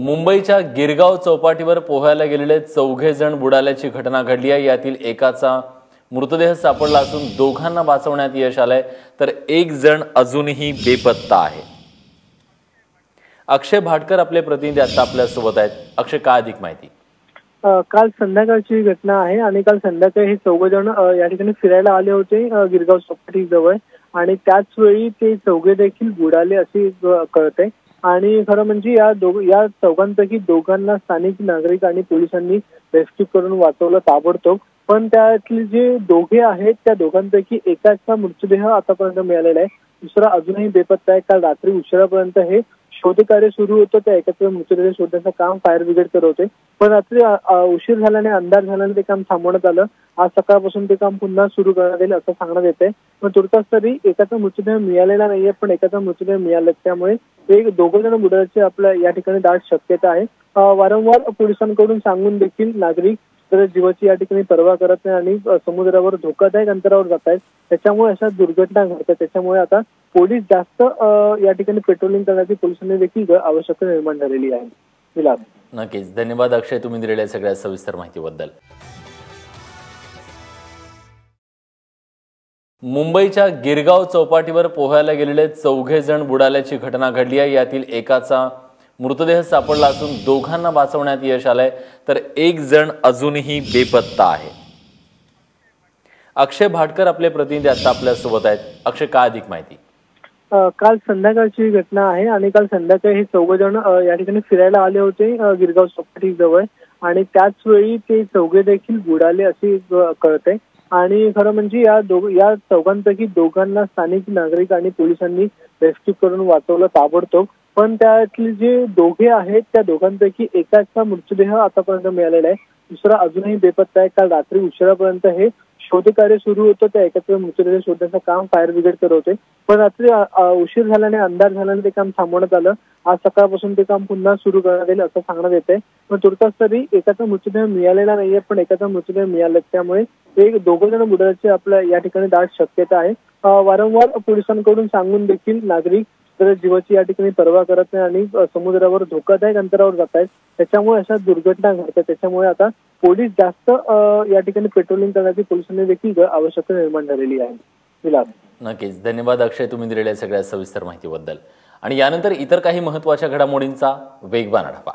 मुंबईच्या गिरगाव चौपाटीवर पोहायला गेलेले 4 जण बुडाल्याची घटना घडली आहे। यातील एकाचा मृतदेह सापडला असून दोघांना वाचवण्यात यश आलंय, तर एक जण अजूनही बेपत्ता आहे। अक्षय भाटकर आपले प्रतिनिधी आता आपल्या सोबत आहेत। अक्षय, काय अधिक माहिती? काल संध्याकाळची घटना आहे आणि काल संध्याकाळी हे 4 जण या ठिकाणी फिरायला आले होते गिरगाव चौपाटी जवळ, आणि त्याच वेळी ते 4 देखील बुडाले असे कळते। आणि खरं म्हणजे या चौघांपैकी दोघांना स्थानिक नागरिक आणि पोलिसांनी रेस्क्यू करून वाचवलं ताबडतोब। पण त्यातले जे दोघे आहेत त्या दोघांपैकी एकाचा मृतदेह आतापर्यंत मिळालेला आहे, दुसरा अजूनही बेपत्ता आहे। काल रात्री उशिरापर्यंत हे शोधकार्य सुरू होतं। त्या एकाचा मृतदेह शोधण्याचं काम फायर ब्रिगेड करत होते, पण रात्री उशीर झाल्याने, अंधार झाल्याने ते काम थांबवण्यात आलं। आज सकाळपासून ते काम पुन्हा सुरू करण्यात येईल असं सांगण्यात येतंय। पण तुर्तास तरी एकाचा मृतदेह मिळालेला नाहीये, पण एकाचा मृतदेह मिळाला, त्यामुळे एक 2 जण बुडाल्याची आपल्या या ठिकाणी दाट शक्यता आहे। वारंवार पोलिसांकडून सांगून देखील नागरिक तर जीवाची या ठिकाणी पर्वा करत नाही आणि समुद्रावर धोकादायक अंतरावर जात आहेत, त्याच्यामुळे अशा दुर्घटना घडतात। त्याच्यामुळे आता पोलीस जास्त या ठिकाणी पेट्रोलिंग करण्याची पोलिसांनी देखील आवश्यकता निर्माण झालेली आहे। विलास, नक्कीच धन्यवाद अक्षय, तुम्ही दिलेल्या सगळ्या सविस्तर माहितीबद्दल। मुंबईच्या गिरगाव चौपाटीवर पोहायला गेलेले 4 जण बुडाल्याची घटना घडली आहे। यातील एकाचा मृतदेह सापडला असून दोघांना वाचवण्यात यश आलंय, तर एक जण अजूनही बेपत्ता आहे। अक्षय भाटकर आपले प्रतिनिधी आता आपल्या सोबत आहेत। अक्षय, काय अधिक माहिती? काल संध्याकाळची घटना आहे आणि काल संध्याकाळी हे 4 जण या ठिकाणी फिरायला आले होते गिरगाव चौपाटी जवळ, आणि त्याच वेळी ते 4 देखील बुडाले असे कळते। आणि खरं म्हणजे या चौघांपैकी दोघांना स्थानिक नागरिक आणि पोलिसांनी रेस्क्यू करून वाचवलं ताबडतोब। पण त्यातले जे दोघे आहेत त्या दोघांपैकी एकाचा मृतदेह आतापर्यंत मिळालेला आहे, दुसरा अजूनही बेपत्ता आहे। काल रात्री उशिरापर्यंत हे शोधकार्य सुरू होतं। त्या एकाचा मृतदेह शोधण्याचं काम फायर ब्रिगेड करत होते, पण रात्री उशीर झाल्याने, अंधार झाल्याने ते काम थांबवण्यात आलं। आज सकाळपासून ते काम पुन्हा सुरू करण्यात येईल असं सांगण्यात येतंय। पण तुर्तास तरी एकाचा मृतदेह मिळालेला नाहीये, पण एकाचा मृतदेह मिळाला, त्यामुळे एक 2 जण बुडाल्याची आपल्या या ठिकाणी दाट शक्यता आहे। वारंवार पोलिसांकडून सांगून देखील नागरिक तर जीवाची या ठिकाणी पर्वा करत नाही आणि समुद्रावर धोकादायक अंतरावर जात आहेत, त्याच्यामुळे अशा दुर्घटना घडतात। त्याच्यामुळे आता पोलीस जास्त या ठिकाणी पेट्रोलिंग करण्याची पोलिसांनी देखील आवश्यकता निर्माण झालेली आहे। विलास, नक्कीच धन्यवाद अक्षय, तुम्ही दिलेल्या सगळ्या सविस्तर माहितीबद्दल। आणि यानंतर इतर काही महत्त्वाच्या घडामोडींचा वेगवान आढावा।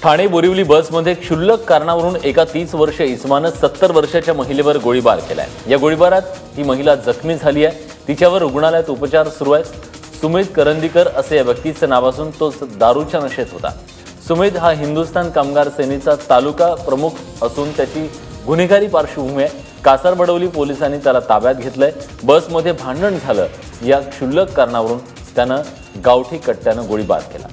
ठाणे बोरिवली बसमध्ये क्षुल्लक कारणावरून एका 30 वर्षीय इसमानं 70 वर्षाच्या महिलेवर गोळीबार केलाय। या गोळीबारात ही महिला जखमी झाली आहे, तिच्यावर रुग्णालयात उपचार सुरू आहेत। सुमित करंदीकर असे या व्यक्तीचं नाव असून तो दारूच्या नशेत होता। सुमित हा हिंदुस्थान कामगार सेनेचा तालुका प्रमुख असून त्याची गुन्हेगारी पार्श्वभूमी आहे। कासारबडवली पोलिसांनी त्याला ताब्यात घेतलंय। बसमध्ये भांडण झालं, या क्षुल्लक कारणावरून त्यानं गावठी कट्ट्यानं गोळीबार केला।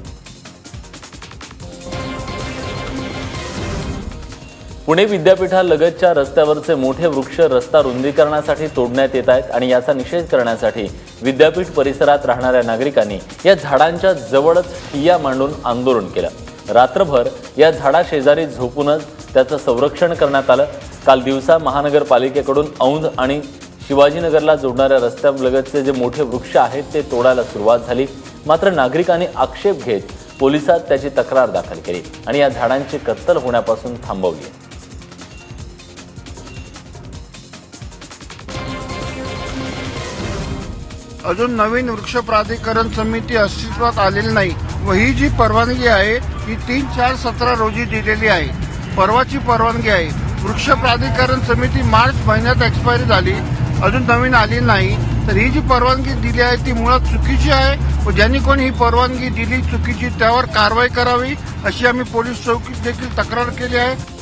पुणे विद्यापीठालगतच्या रस्त्यावरचे मोठे वृक्ष रस्ता रुंदीकरणासाठी तोडण्यात येत आहेत आणि याचा निषेध करण्यासाठी विद्यापीठ परिसरात राहणाऱ्या नागरिकांनी या झाडांच्या जवळच ठिय्या मांडून आंदोलन केलं। रात्रभर या झाडाशेजारी झोपूनच त्याचं संरक्षण करण्यात आलं। काल दिवसा महानगरपालिकेकडून औंध आणि शिवाजीनगरला जोडणाऱ्या रस्त्यालगतचे जे मोठे वृक्ष आहेत ते तोडायला सुरुवात झाली, मात्र नागरिकांनी आक्षेप घेत पोलिसात त्याची तक्रार दाखल केली आणि या झाडांची कत्तल होण्यापासून थांबवली। अजून नवीन वृक्ष प्राधिकरण समिती अस्तित्वात आलेली नाही व ही जी परवानगी आहे ही 3/4/17 रोजी दिलेली आहे। परवाची परवानगी आहे। वृक्ष प्राधिकरण समिती मार्च महिन्यात एक्सपायरी झाली, अजून नवीन आली नाही। तर ही जी परवानगी दिली आहे ती मुळात चुकीची आहे व ज्यांनी कोणी ही परवानगी दिली चुकीची त्यावर कारवाई करावी अशी आम्ही पोलीस चौकीत देखील तक्रार केली आहे।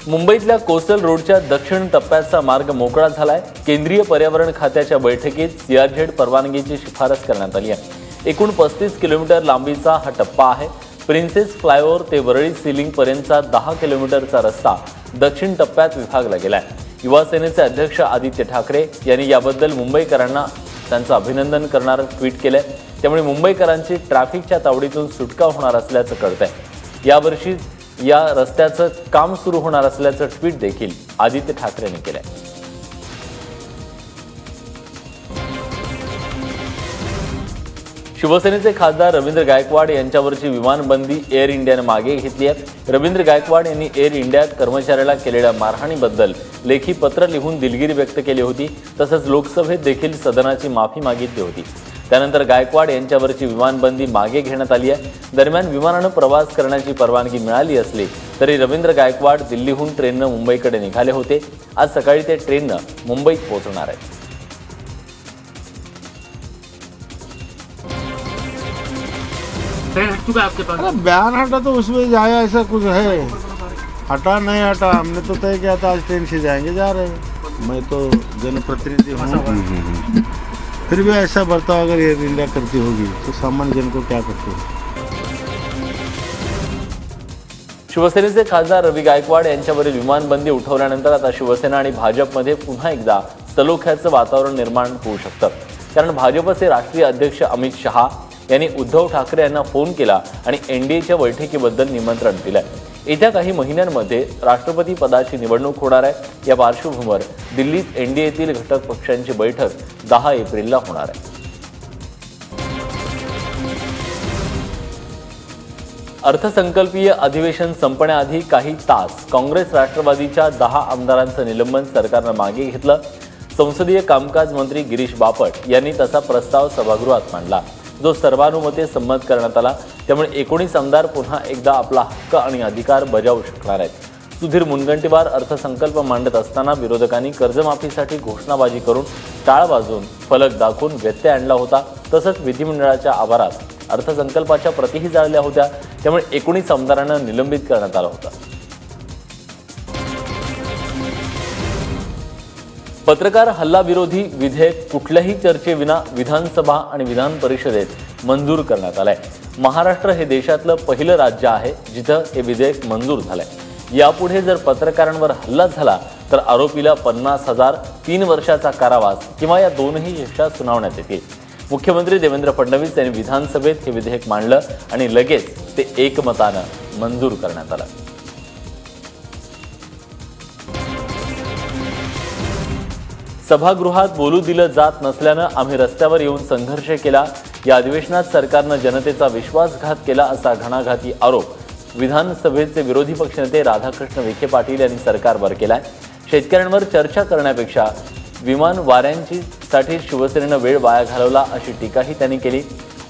मुंबईतल्या कोस्टल रोडच्या दक्षिण टप्प्याचा मार्ग मोकळा झालाय। केंद्रीय पर्यावरण खात्याच्या बैठकीत सीआरझेड परवानगीची शिफारस करण्यात आली आहे। एकूण 35 किलोमीटर लांबीचा हा टप्पा आहे। प्रिन्सेस फ्लायओव्हर ते वरळी सीलिंग पर्यंतचा 10 किलोमीटरचा रस्ता दक्षिण टप्प्यात विभागला गेलाय। युवा सेनेचे अध्यक्ष आदित्य ठाकरे यांनी याबद्दल मुंबईकरांना त्यांचं अभिनंदन करणारं ट्विट केलंय। त्यामुळे मुंबईकरांची ट्रॅफिकच्या तावडीतून सुटका होणार असल्याचं कळतंय। यावर्षी या रस्त्याचं काम सुरू होणार असल्याचं ट्विट देखील आदित्य ठाकरेंनी केलंय। शिवसेनेचे खासदार रवींद्र गायकवाड यांच्यावरची विमानबंदी एअर इंडियाने मागे घेतली आहे। रवींद्र गायकवाड यांनी एअर इंडिया कर्मचाऱ्याला केलेल्या मारहाणीबद्दल लेखी पत्र लिहून दिलगिरी व्यक्त केली होती। तसंच लोकसभेत देखील सदनाची माफी मागितली होती। त्यानंतर गायकवाड यांच्यावरची विमानबंदी मागे घेण्यात आली आहे। दरम्यान विमानानं प्रवास करण्याची परवानगी मिळाली असली तरी रवींद्र गायकवाड दिल्लीहून ट्रेननं मुंबईकडे निघाले होते। आज सकाळी ते ट्रेननं मुंबईत पोहोचणार आहेत। बयान हटा तो उसमें जाया ऐसा कुछ है, हटा नहीं हटा, हमने तो तय किया था आज ट्रेन से जाएंगे, जा रहे हैं। मैं तो जनप्रतिनिधि हूँ, फिर भी ऐसा बर्ताव अगर एयर इंडिया करती होगी तो सामान्य जन को क्या करते हैं। शिवसेनेचे खासदार रवी गायकवाड यांच्यावरील विमानबंदी उठवल्यानंतर आता शिवसेना आणि भाजपमध्ये पुन्हा एकदा सलोख्याचं वातावरण निर्माण होऊ शकतं। कारण भाजपचे राष्ट्रीय अध्यक्ष अमित शहा यांनी उद्धव ठाकरे यांना फोन केला आणि एनडीएच्या बैठकीबद्दल निमंत्रण दिलंय। येत्या काही महिन्यांमध्ये राष्ट्रपती पदाची निवडणूक होणार आहे। या पार्श्वभूमीवर दिल्लीत एनडीएतील घटक पक्षांची बैठक 10 एप्रिलला होणार आहे। अर्थसंकल्पीय अधिवेशन संपण्याआधी काही तास काँग्रेस राष्ट्रवादीच्या 10 आमदारांचं निलंबन सरकारनं मागे घेतलं। संसदीय कामकाज मंत्री गिरीश बापट यांनी तसा प्रस्ताव सभागृहात मांडला, जो सर्वानुमते संमत करण्यात आला। त्यामुळे 19 आमदार पुन्हा एकदा आपला हक्क आणि अधिकार बजावू शकणार आहेत। सुधीर मुनगंटीवार अर्थसंकल्प मांडत असताना विरोधकांनी कर्जमाफीसाठी घोषणाबाजी करून टाळ वाजवून फलक दाखवून व्यत्यय आणला होता। तसंच विधिमंडळाच्या आवारात अर्थसंकल्पाच्या प्रतिही जाळल्या होत्या। त्यामुळे 19 आमदारांना निलंबित करण्यात आलं होतं। पत्रकार हल्ला विरोधी विधेयक कुठल्याही चर्चेविना विधानसभा आणि विधान परिषदेत मंजूर करण्यात आलंय। महाराष्ट्र हे देशातलं पहिलं राज्य आहे जिथं हे विधेयक मंजूर झालंय। यापुढे जर पत्रकारांवर हल्ला झाला तर आरोपीला 50,000, 3 वर्षाचा कारावास किंवा या दोनही शिक्षा सुनावण्यात येतील। मुख्यमंत्री देवेंद्र फडणवीस यांनी विधानसभेत हे विधेयक मांडलं आणि लगेच ते एकमतानं मंजूर करण्यात आलं। सभागृहात बोलू दिलं जात नसल्यानं आम्ही रस्त्यावर येऊन संघर्ष केला। या अधिवेशनात सरकारनं जनतेचा विश्वासघात केला असा घणाघाती आरोप विधानसभेचे विरोधी पक्षनेते राधाकृष्ण विखे पाटील यांनी सरकारवर केलाय। शेतकऱ्यांवर चर्चा करण्यापेक्षा विमान वाऱ्यांसाठी शिवसेनेनं वेळ वाया घालवला अशी टीकाही त्यांनी केली।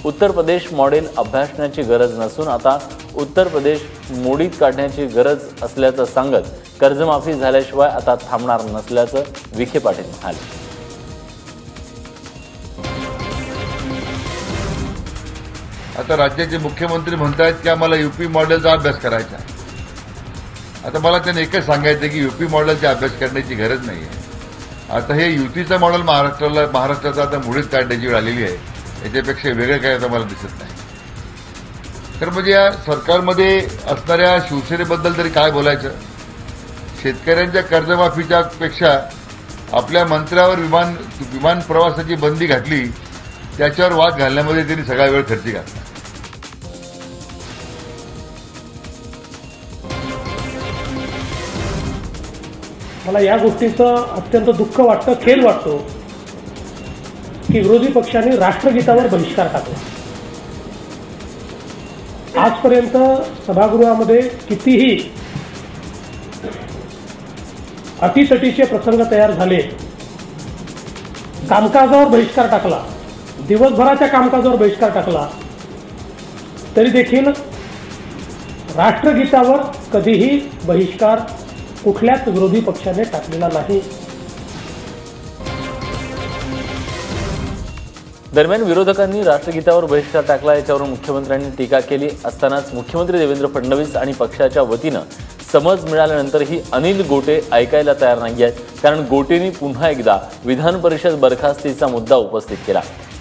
उत्तर प्रदेश मॉडेल अभ्यासण्याची गरज नसून आता उत्तर प्रदेश मोडीत काढण्याची गरज असल्याचं सांगत कर्जमाफी झाल्याशिवाय आता थांबणार नसल्याचं विखे पाटील म्हणाले। आता राज्याचे मुख्यमंत्री म्हणतायत की आम्हाला यूपी मॉडेलचा अभ्यास करायचा। आता मला त्यांनी एकच सांगायचं की यूपी मॉडेलचा अभ्यास करण्याची गरज नाहीये। आता हे युतीचं मॉडेल महाराष्ट्राचा आता मुळीच काढण्याची वेळ आलेली आहे। याच्यापेक्षा वेगळं काय आता मला दिसत नाही। तर म्हणजे या सरकारमध्ये असणाऱ्या शिवसेनेबद्दल तरी काय बोलायचं। शेतकऱ्यांच्या कर्जमाफीच्या पेक्षा आपल्या मंत्र्यावर विमान प्रवासाची बंदी घातली, त्याच्यावर वाद घालण्यामध्ये त्यांनी सगळा वेळ खर्ची घातला। मला या गोष्टीचं अत्यंत दुःख वाटतं, खेद वाटतो की विरोधी पक्षांनी राष्ट्रगीतावर बहिष्कार टाकला। आजपर्यंत सभागृहामध्ये कितीही अटीतटीचे प्रसंग तयार झाले, कामकाजावर बहिष्कार टाकला, दिवसभराच्या कामकाजावर बहिष्कार टाकला, तरी देखील राष्ट्रगीतावर कधीही बहिष्कार कुठल्याच विरोधी पक्षाने टाकलेला नाही। दरम्यान विरोधकांनी राष्ट्रगीतावर बहिष्कार टाकला, याच्यावर मुख्यमंत्र्यांनी टीका केली असतानाच मुख्यमंत्री देवेंद्र फडणवीस आणि पक्षाच्या वतीनं समज मिळाल्यानंतरही अनिल गोटे ऐकायला तयार नाही आहेत। कारण गोटेंनी पुन्हा एकदा विधान परिषद बरखास्तीचा मुद्दा उपस्थित केला।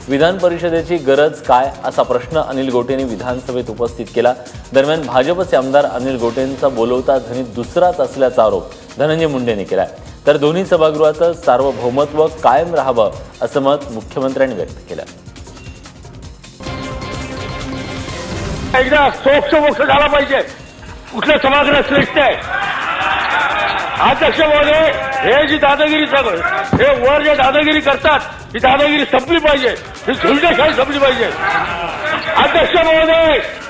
विधान परिषदेची गरज काय असा प्रश्न अनिल गोटेंनी विधानसभेत उपस्थित केला। दरम्यान भाजपचे आमदार अनिल गोटेंचा बोलवता धनी दुसराच असल्याचा आरोप धनंजय मुंडेंनी केला। तर दोन्ही सभागृहाचं सार्वभौमत्व कायम राहावं असं मत मुख्यमंत्र्यांनी व्यक्त केलं। एकदा सोक्ष झाला पाहिजे, कुठलं सभागृह श्रेष्ठ आहे। अध्यक्ष महोदय, हे जी दादागिरी हे वर जे दादागिरी करतात ही दादागिरी संपली पाहिजे, ही झुलडेशाही संपली पाहिजे.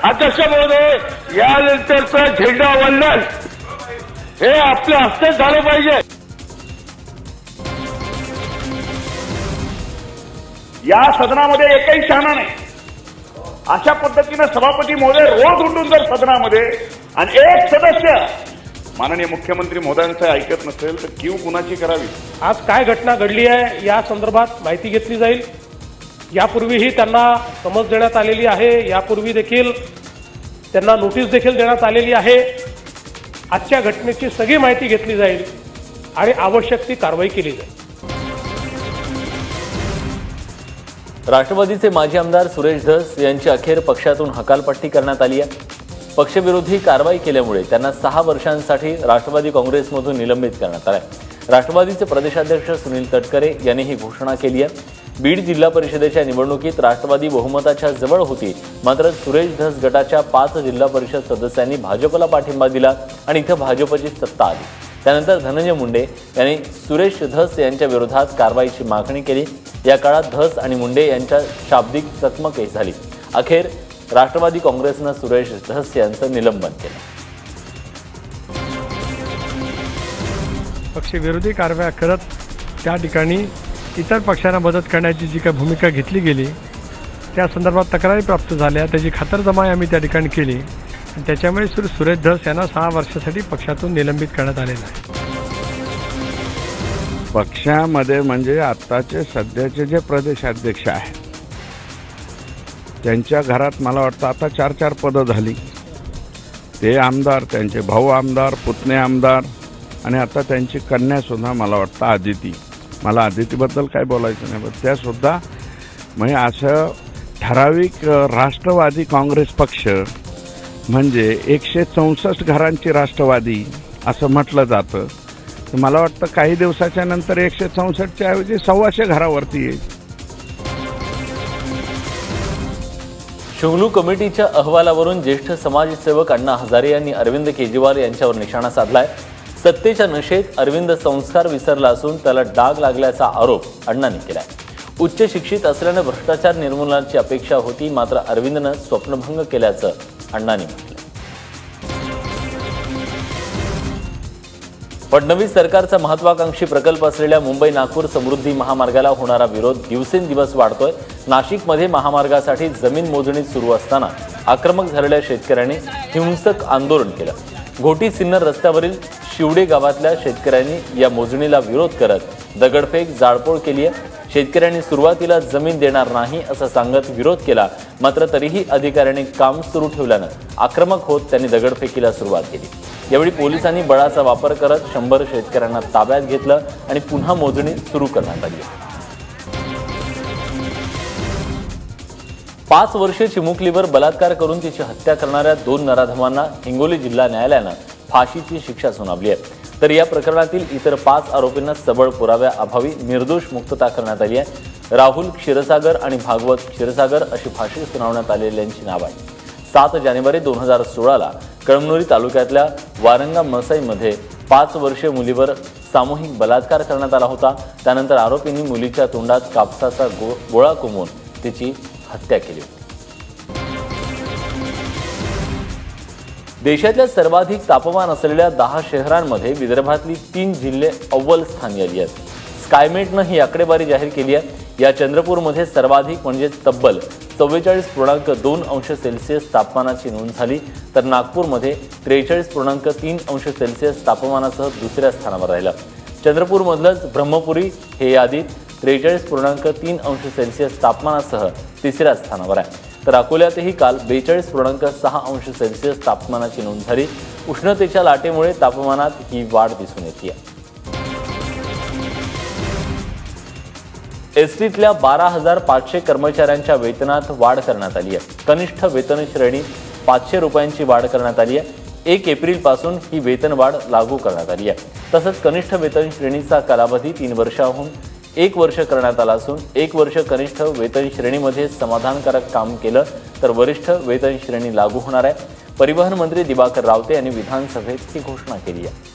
अध्यक्ष महोदय, यानंतरचं झेंडा वंदन हे आपल्या हस्ते झालं पाहिजे. या सदनामध्ये एकही शहाणा नाही. अशा पद्धतीनं सभापती महोदय रोज उठून जर सदनामध्ये आणि एक सदस्य माननीय मुख्यमंत्री महोदयांचं ऐकत नसेल तर कीव कुणाची करावी. आज काय घटना घडली आहे या संदर्भात माहिती घेतली जाईल. यापूर्वीही त्यांना समज देण्यात आलेली आहे, यापूर्वी देखील त्यांना नोटीस देखील देण्यात आलेली आहे. आजच्या घटनेची सगळी माहिती घेतली जाईल आणि आवश्यक ती कारवाई केली जाईल. राष्ट्रवादीचे माजी आमदार सुरेश धस यांची अखेर पक्षातून हकालपट्टी करण्यात आली आहे. पक्षविरोधी कारवाई केल्यामुळे त्यांना 6 वर्षांसाठी राष्ट्रवादी काँग्रेसमधून निलंबित करण्यात आलं आहे. राष्ट्रवादीचे प्रदेशाध्यक्ष सुनील तटकरे यांनी ही घोषणा केली आहे. बीड जिल्हा परिषदेच्या निवडणुकीत राष्ट्रवादी बहुमताच्या जवळ होती, मात्र सुरेश धस गटाच्या 5 जिल्हा परिषद सदस्यांनी भाजपला पाठिंबा दिला आणि इथं भाजपची सत्ता आली. त्यानंतर धनंजय मुंडे यांनी सुरेश धस यांच्या विरोधात कारवाईची मागणी केली. या काळात धस आणि मुंडे यांच्यात शाब्दिक चकमकही झाली. अखेर राष्ट्रवादी काँग्रेसनं सुरेश धस यांचं निलंबन केलं. पक्षविरोधी कारवाया करत त्या ठिकाणी इतर पक्षांना मदत करण्याची जी काही भूमिका घेतली गेली त्या संदर्भात तक्रारी प्राप्त झाल्या, त्याची खातरजमाई आम्ही त्या ठिकाणी केली आणि त्याच्यामुळे सुरेश धस यांना 6 वर्षासाठी पक्षातून निलंबित करण्यात आलेलं आहे. पक्षामध्ये म्हणजे आत्ताचे सध्याचे जे प्रदेशाध्यक्ष आहेत त्यांच्या घरात मला वाटतं आता 4 पदं झाली. ते आमदार, त्यांचे भाऊ आमदार, पुतणे आमदार आणि आता त्यांची कन्यासुद्धा मला वाटतं आदिती. मला आदितीबद्दल काय बोलायचं नाही, पण त्यासुद्धा म्हणजे असं ठराविक राष्ट्रवादी काँग्रेस पक्ष म्हणजे 164 घरांची राष्ट्रवादी असं म्हटलं जातं. तर मला वाटतं काही दिवसाच्या नंतर 164च्या ऐवजी 125 घरावरती येईल. शुंगलू कमिटीच्या अहवालावरून ज्येष्ठ समाजसेवक अण्णा हजारे यांनी अरविंद केजरीवाल यांच्यावर निशाणा साधलाय. सत्तेच्या नशेत अरविंद संस्कार विसरला असून त्याला डाग लागल्याचा आरोप अण्णांनी केलाय. उच्च शिक्षित असल्यानं भ्रष्टाचार निर्मूलनाची अपेक्षा होती, मात्र अरविंदनं स्वप्नभंग केल्याचं अण्णांनी म्हटलं. फडणवीस सरकारचा महत्वाकांक्षी प्रकल्प असलेल्या मुंबई नागपूर समृद्धी महामार्गाला होणारा विरोध दिवसेंदिवस वाढतोय. नाशिकमध्ये महामार्गासाठी जमीन मोजणी सुरू असताना आक्रमक झालेल्या शेतकऱ्यांनी हिंसक आंदोलन केलं. घोटी सिन्नर रस्त्यावरील शिवडे गावातल्या शेतकऱ्यांनी या मोजणीला विरोध करत दगडफेक, जाळपोळ केली आहे. शेतकऱ्यांनी सुरुवातीला जमीन देणार नाही असं सांगत विरोध केला, मात्र तरीही अधिकाऱ्यांनी काम सुरू ठेवल्यानं आक्रमक होत त्यांनी दगडफेकीला सुरुवात केली. यावेळी पोलिसांनी बळाचा वापर करत 100 शेतकऱ्यांना ताब्यात घेतलं आणि पुन्हा मोजणी सुरू करण्यात आली. 5 वर्षे चिमुकलीवर बलात्कार करून तिची हत्या करणाऱ्या 2 नराधमांना हिंगोली जिल्हा न्यायालयानं फाशीची शिक्षा सुनावली आहे. तर या प्रकरणातील इतर 5 आरोपींना सबळ पुराव्याअभावी निर्दोष मुक्तता करण्यात आली आहे. राहुल क्षीरसागर आणि भागवत क्षीरसागर अशी फाशी सुनावण्यात आलेल्यांची नावं आहेत. 7 जानेवारी 2016ला कळमनुरी तालुक्यातल्या वारंगा मसाईमध्ये 5 वर्षीय मुलीवर सामूहिक बलात्कार करण्यात आला होता. त्यानंतर आरोपींनी मुलीच्या तोंडात कापसाचा गोळा कोंबून तिची हत्या केली होती. देशातल्या सर्वाधिक तापमान असलेल्या 10 शहरांमध्ये विदर्भातली 3 जिल्हे अव्वल स्थानी आली आहेत. स्कायमेटनं ही आकडेवारी जाहीर केली आहे. या चंद्रपूरमध्ये सर्वाधिक म्हणजे तब्बल 44.2 अंश सेल्सिअस तापमानाची नोंद झाली, तर नागपूरमध्ये 43.3 अंश सेल्सिअस तापमानासह दुसऱ्या स्थानावर राहिलं. चंद्रपूरमधलंच ब्रह्मपुरी हे यादीत 43.3 अंश सेल्सिअस तापमानासह तिसऱ्या स्थानावर आहे. तर अकोल्यातही काल 42.6 अंश सेल्सिअस तापमानाची नोंद झाली. उष्णतेच्या लाटेमुळे तापमानात ही वाढ दिसून येते. एसटीतल्या 12,500 कर्मचाऱ्यांच्या वेतनात वाढ करण्यात आली आहे. कनिष्ठ वेतन श्रेणी 500 रुपयांची वाढ करण्यात आली आहे. 1 एप्रिलपासून ही वेतनवाढ लागू करण्यात आली आहे. तसंच कनिष्ठ वेतन श्रेणीचा कालावधी 3 वर्षांहून 1 वर्ष करण्यात आला असून 1 वर्ष कनिष्ठ वेतन श्रेणीमध्ये समाधानकारक काम केलं तर वरिष्ठ वेतन श्रेणी लागू होणार आहे. परिवहन मंत्री दिवाकर रावते यांनी विधानसभेत ही घोषणा केली आहे.